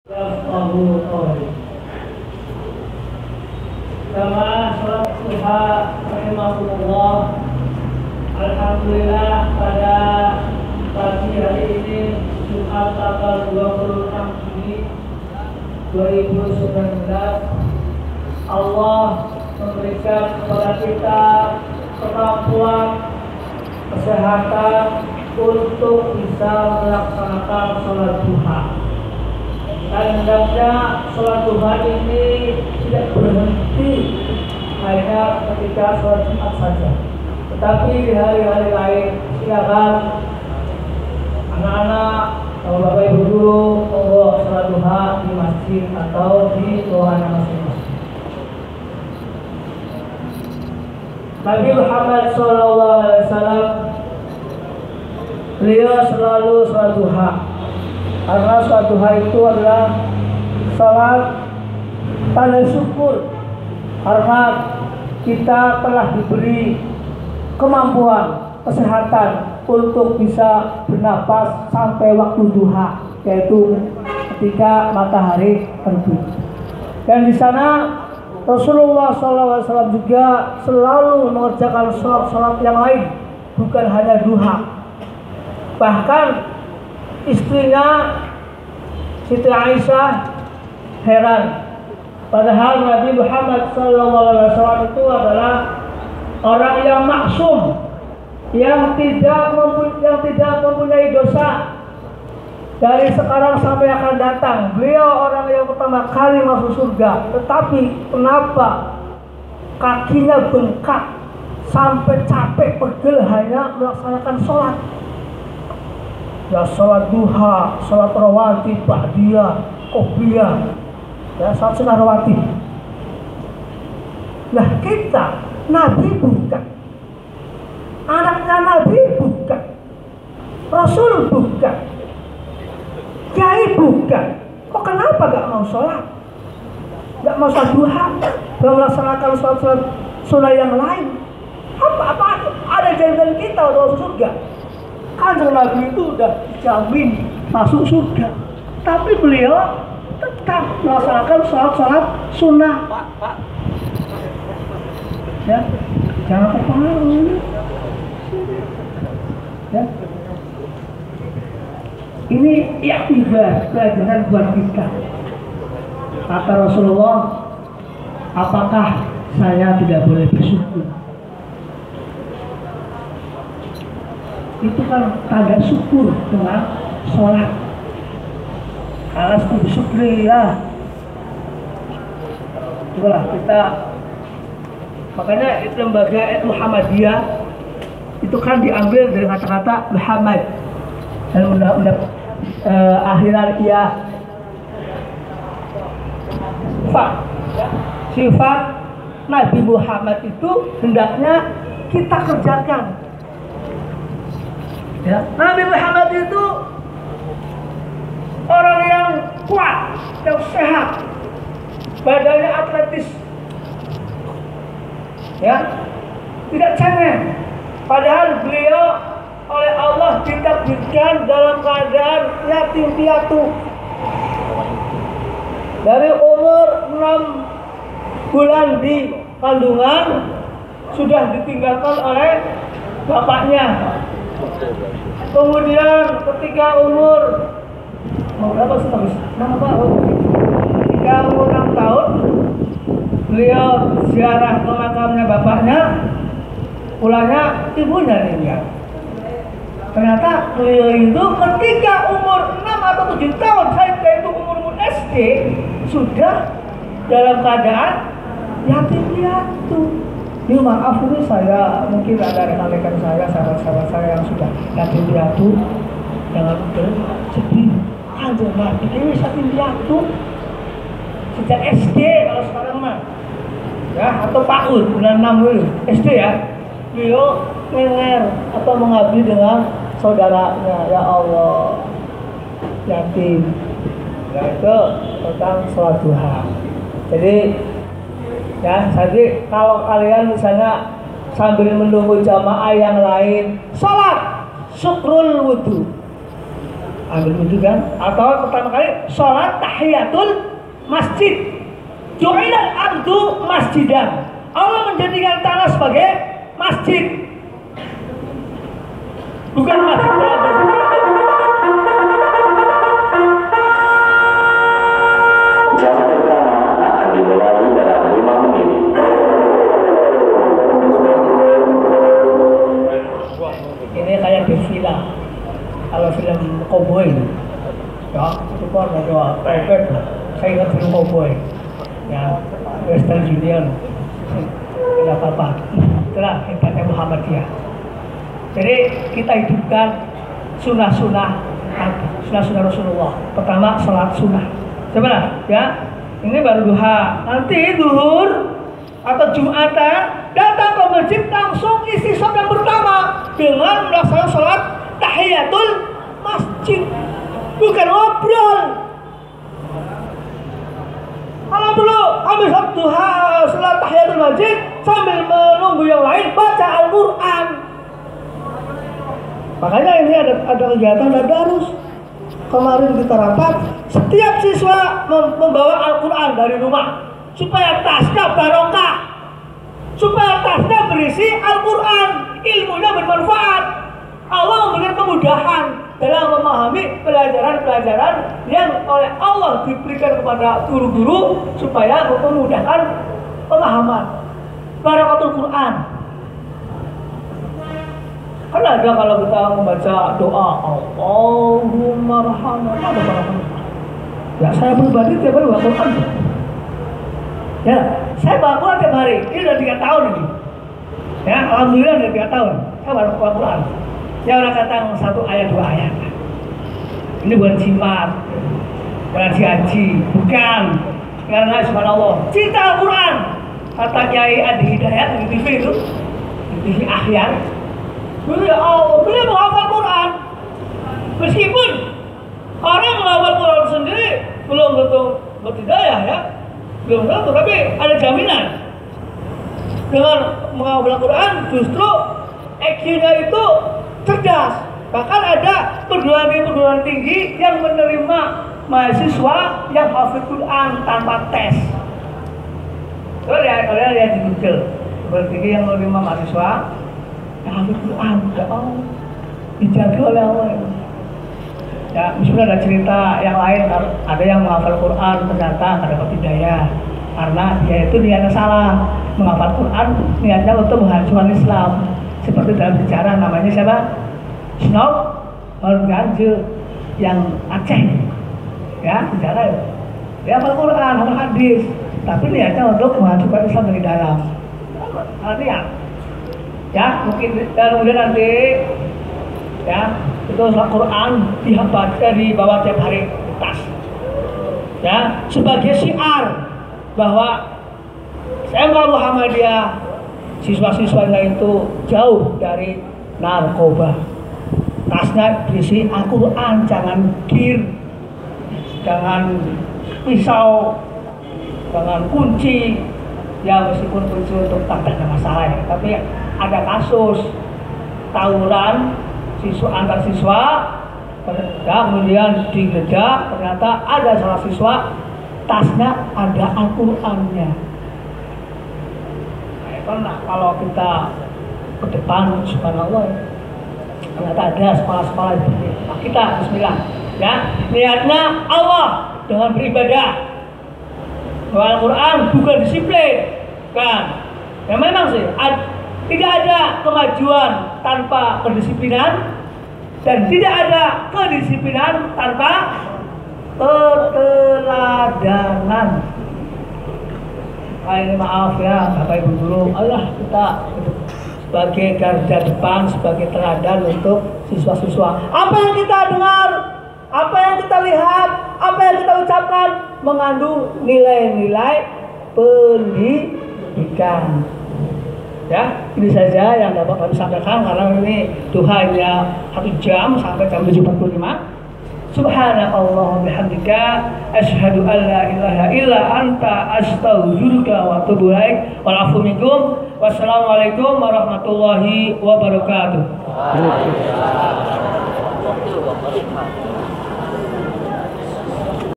Yafqahu qawli. Kama sholat duha rahimahullah. Alhamdulillah pada pagi hari ini Jumat tanggal 26 Juni 2019 Allah memberikan kepada kita kemampuan, kesehatan untuk bisa melaksanakan sholat duha. Dan hendaknya sholat duha ini tidak berhenti hanya ketika sholat Jumat saja, tetapi di hari-hari lain silakan anak-anak atau bapak ibu guru monggo sholat duha di masjid atau di ruangan masing-masing. Nabi Muhammad SAW beliau selalu sholat duha. Karena sholat duha itu adalah sholat tanda syukur karena kita telah diberi kemampuan, kesehatan untuk bisa bernapas sampai waktu duha, yaitu ketika matahari terbit. Dan di sana Rasulullah SAW juga selalu mengerjakan sholat-sholat yang lain, bukan hanya duha. Bahkan istrinya Siti Aisyah heran, padahal Nabi Muhammad SAW itu adalah orang yang maksum, yang tidak mempunyai dosa dari sekarang sampai akan datang. Beliau orang yang pertama kali masuk surga, tetapi kenapa kakinya bengkak sampai capek pegel hanya melaksanakan sholat? Ya sholat duha, sholat rawatib, ba'diyah, qobliyah, ya sholat sunnah rawatib. Nah kita, Nabi bukan, anaknya Nabi bukan, Rasul bukan, Kiai bukan. Kok kenapa gak mau sholat? Gak mau sholat duha, gak melaksanakan sholat sunnah yang lain? Apa ada jaminan kita untuk surga? Kanjeng Nabi itu sudah dijamin masuk surga, tapi beliau tetap melaksanakan sholat sunnah. Pak. Ya, jangan terpengaruh. Ya, ini iktibar, pelajaran buat kita. Kata Rasulullah, apakah saya tidak boleh bersyukur? Itu kan tanda syukur dengan sholat. Alas tu bersyukri ya. Itulah kita. Makanya itu lembaga Muhammadiyah itu kan diambil dari kata-kata Muhammad dan undang-undang akhirat ya. Sifat Nabi Muhammad itu hendaknya kita kerjakan. Ya, Nabi Muhammad itu orang yang kuat, yang sehat, badannya atletis, ya, tidak cengeng. Padahal beliau oleh Allah ditakdirkan dalam keadaan yatim piatu. Dari umur 6 bulan di kandungan sudah ditinggalkan oleh bapaknya. Kemudian ketika umur berapa sih? Ketika umur 6 tahun beliau ziarah ke makamnya bapaknya, pulangnya ibunya meninggal. Ternyata beliau itu ketika umur 6 atau 7 tahun, saya itu umur SD, sudah dalam keadaan yatim piatu. Ini maaf, ini saya mungkin ada rekan-rekan saya, sahabat-sahabat saya yang sudah yatim piatu, jangan sedih. Kanjeng Nabi ini yatim piatu sejak SD kalau sekarang mah, ya atau PAUD bulan 6 dulu SD ya. Beliau ngenger atau mengabdi dengan saudaranya. Ya Allah, yatim. Ya itu tentang sholat duha. Jadi ya, jadi kalau kalian misalnya sambil menunggu jamaah yang lain sholat syukrul wudhu, ambil wudhu kan, atau pertama kali sholat tahiyatul masjid. Ju'ilal ardu masjidan. Allah menjadikan tanah sebagai masjid, bukan masjid. Jam pertama akan dimulai dalam 5 menit. Ini kayak desfila, kalau film cowboy, ya itu kan ada private. Saya ingat film cowboy, ya Western Union, tidak apa-apa. Itulah hebatnya Muhammadiyah. Jadi kita hidupkan sunnah-sunnah Rasulullah. Pertama sholat sunnah. Coba lah, ya. Ini baru duha. Nanti duhur atau Jumatan datang ke masjid langsung isi sholat yang pertama dengan melaksanakan sholat tahiyatul masjid, bukan ngobrol. Kalau perlu ambil sholat duha, sholat tahiyatul masjid sambil menunggu yang lain baca Al-Quran. Makanya ini ada kegiatan tadarus. Kemarin kita rapat, setiap siswa membawa Al-Quran dari rumah supaya tasnya barokah, supaya tasnya berisi Al-Quran, ilmunya bermanfaat. Allah memberikan kemudahan dalam memahami pelajaran-pelajaran yang oleh Allah diberikan kepada guru-guru supaya memudahkan pemahaman. Barakatul Quran. Kan ada kalau kita membaca doa Allahumma rahmat, ada barakatul. Ya saya pribadi tiap hari baca Quran. Ya, saya baca Quran tiap hari. Ini udah 3 tahun ini. Ya, alhamdulillah udah 3 tahun. Saya baca Quran. Ya orang kata 1 ayat 2 ayat. Ini bukan jimat, bukan haji, bukan. Karena subhanallah, cinta Al-Quran. Kata Kiai Adi Hidayat di TV itu, di TV Ahyar. Beliau menghafal Quran. Meskipun orang menghafal Quran sendiri belum tentu berhidayah ya, belum tentu, tapi ada jaminan dengan menghafal Quran justru IQ-nya itu cerdas. Bahkan ada perguruan tinggi yang menerima mahasiswa yang hafal Quran tanpa tes. Kalian lihat di Google, perguruan tinggi yang menerima mahasiswa yang hafal Quran, ya Allah, dijaga oleh Allah. Ya, misalnya ada cerita yang lain, ada yang menghafal Quran ternyata nggak dapat hidayah karena dia itu niatnya salah. Menghafal Quran niatnya untuk menghancurkan Islam. Seperti dalam sejarah namanya siapa? Snow Organje yang Aceh, ya sejarah itu. Dia hafal Quran, hafal hadis, tapi niatnya untuk menghancurkan Islam dari dalam. Artinya, ya mungkin kemudian nanti, ya itu Al-Quran dibawa tiap hari di tas, ya sebagai syiar bahwa SMK Muhammadiyah siswa-siswanya itu jauh dari narkoba. Tasnya berisi Al-Quran, jangan gear, jangan pisau, jangan kunci. Ya meskipun kunci untuk tak ada masalah ya, tapi ada kasus tawuran antar siswa, kemudian digeledah ternyata ada salah siswa tasnya ada Al-Qurannya. Nah, kalau kita ke depan, subhanallah, ternyata ada sekolah-sekolah seperti itu. Nah, kita bismillah, ya niatnya Allah dengan beribadah. Al-Quran bukan disiplin, kan? Ya memang sih, tidak ada kemajuan tanpa kedisiplinan dan tidak ada kedisiplinan tanpa keteladanan. Ini maaf ya Bapak Ibu Guru, Allah kita sebagai garda depan, sebagai teladan untuk siswa-siswa. Apa yang kita dengar, apa yang kita lihat, apa yang kita ucapkan mengandung nilai-nilai pendidikan. Ya, ini saja yang dapat kami sampaikan karena ini duhanya 1 jam sampai jam 7.45. Subhanallah bihamdika asyhadu an la ilaha illa anta astaghfiruka wa atubu ilaik. Wal afu minkum. Wassalamualaikum warahmatullahi wabarakatuh.